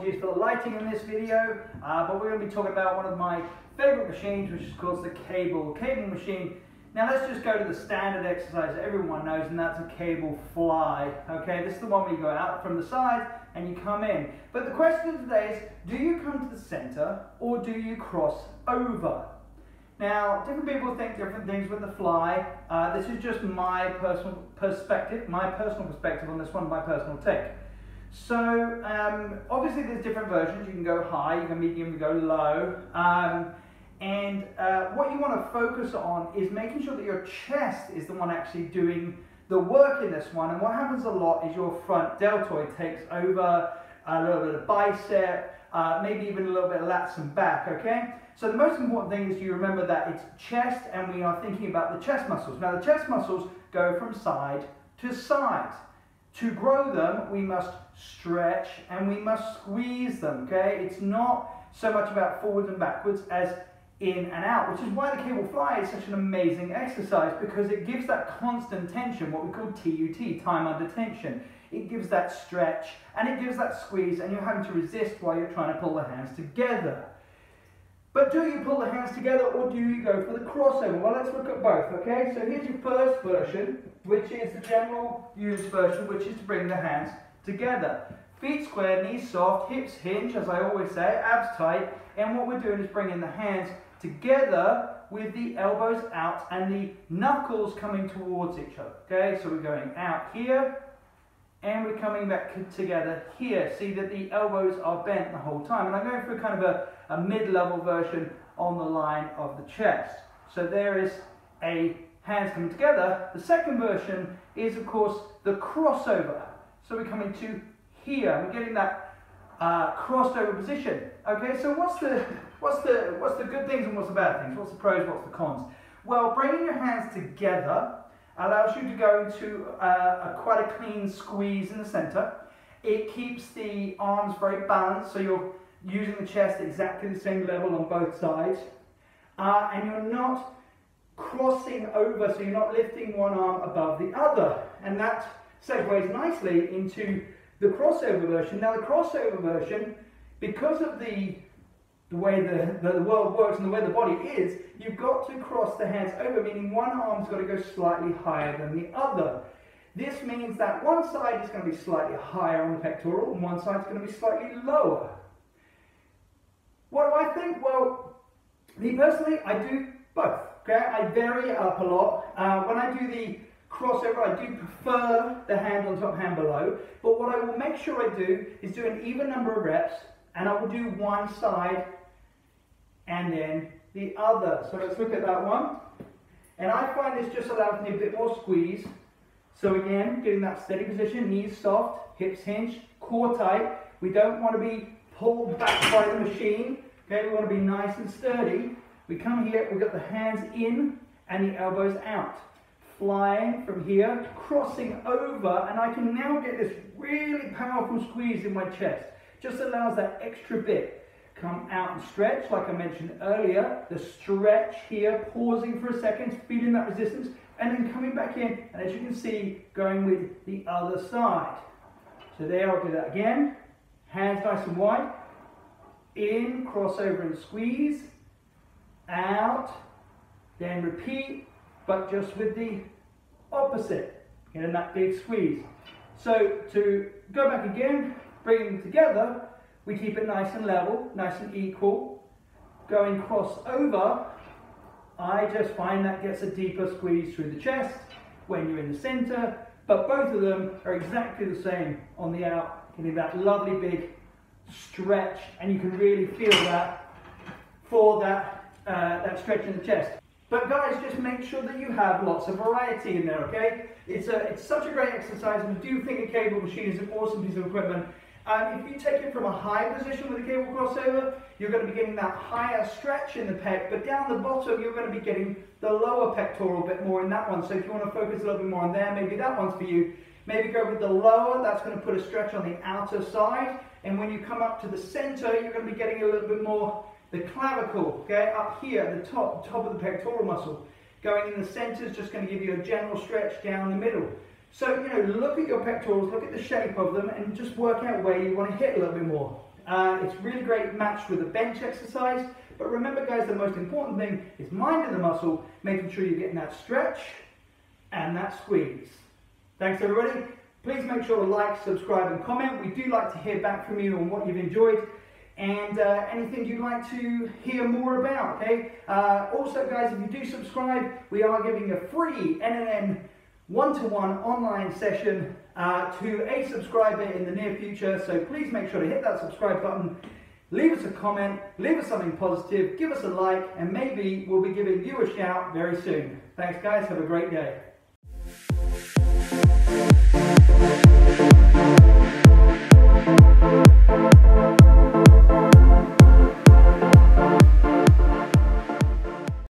apologies for the lighting in this video, but we're going to be talking about one of my favorite machines, which is called the cable machine. Now let's just go to the standard exercise that everyone knows, and that's a cable fly. Okay, this is the one where you go out from the side and you come in. But the question today is, do you come to the center or do you cross over? Now, different people think different things with the fly. This is just my personal perspective on this one, my personal take. So, obviously there's different versions. You can go high, you can medium, you can go low. What you want to focus on is making sure that your chest is the one actually doing the work in this one. And what happens a lot is your front deltoid takes over, a little bit of bicep, maybe even a little bit of lats and back, okay? So the most important thing is you remember that it's chest, and we are thinking about the chest muscles. Now the chest muscles go from side to side. To grow them, we must stretch and we must squeeze them, okay? It's not so much about forwards and backwards as in and out, which is why the cable fly is such an amazing exercise, because it gives that constant tension, what we call TUT, time under tension. It gives that stretch and it gives that squeeze, and you're having to resist while you're trying to pull the hands together. But do you pull the hands together or do you go for the crossover? Well, let's look at both, okay? So here's your first version, which is the general used version, which is to bring the hands together. Feet square, knees soft, hips hinge, as I always say, abs tight. And what we're doing is bringing the hands together with the elbows out and the knuckles coming towards each other, okay? So we're going out here and we're coming back together here. See that the elbows are bent the whole time. And I'm going for kind of a mid-level version on the line of the chest. So there is a hands coming together. The second version is, of course, the crossover. So we're coming to here. We're getting that crossover position. Okay, so what's the good things and what's the bad things? What's the pros, what's the cons? Well, bringing your hands together allows you to go into quite a clean squeeze in the center. It keeps the arms very balanced, so you're using the chest at exactly the same level on both sides. And you're not crossing over, so you're not lifting one arm above the other. And that segues nicely into the crossover version. Now the crossover version, because of the way the world works and the way the body is, you've got to cross the hands over, meaning one arm's got to go slightly higher than the other. This means that one side is going to be slightly higher on the pectoral and one side's going to be slightly lower. What do I think? Well, me personally, I do both. Okay, I vary it up a lot. When I do the crossover, I do prefer the hand on top, hand below. But what I will make sure I do is do an even number of reps, and I will do one side and then the other. So let's look at that one. And I find this just allows me a bit more squeeze. So again, getting that steady position, knees soft, hips hinge, core tight. We don't want to be pulled back by the machine. Okay, we want to be nice and sturdy. We come here, we've got the hands in and the elbows out. Flying from here, crossing over, and I can now get this really powerful squeeze in my chest. Just allows that extra bit. Come out and stretch, like I mentioned earlier. The stretch here, pausing for a second, feeling that resistance, and then coming back in, and as you can see, going with the other side. So there, I'll do that again. Hands nice and wide. In, crossover and squeeze. Out, then repeat, but just with the opposite, getting that big squeeze. So to go back again, bringing them together, we keep it nice and level, nice and equal. Going cross over, I just find that gets a deeper squeeze through the chest when you're in the center, but both of them are exactly the same on the out, getting that lovely big stretch, and you can really feel that for that stretch in the chest. But guys, just make sure that you have lots of variety in there, okay? It's such a great exercise, and I do think a cable machine is an awesome piece of equipment. If you take it from a high position with a cable crossover, you're going to be getting that higher stretch in the pec, but down the bottom you're going to be getting the lower pectoral a bit more in that one. So if you want to focus a little bit more on there, maybe that one's for you. Maybe go with the lower, that's going to put a stretch on the outer side, and when you come up to the center, you're going to be getting a little bit more the clavicle, okay, up here at the top of the pectoral muscle. Going in the center is just going to give you a general stretch down the middle. So, you know, look at your pectorals, look at the shape of them, and just work out where you want to hit a little bit more. It's really great matched with a bench exercise. But remember guys, the most important thing is minding the muscle, making sure you're getting that stretch and that squeeze. Thanks everybody. Please make sure to like, subscribe and comment. We do like to hear back from you on what you've enjoyed and anything you'd like to hear more about, okay? Also guys, if you do subscribe, we are giving a free NNN one-to-one online session to a subscriber in the near future. So please make sure to hit that subscribe button, leave us a comment, leave us something positive, give us a like, and maybe we'll be giving you a shout very soon. Thanks guys, have a great day.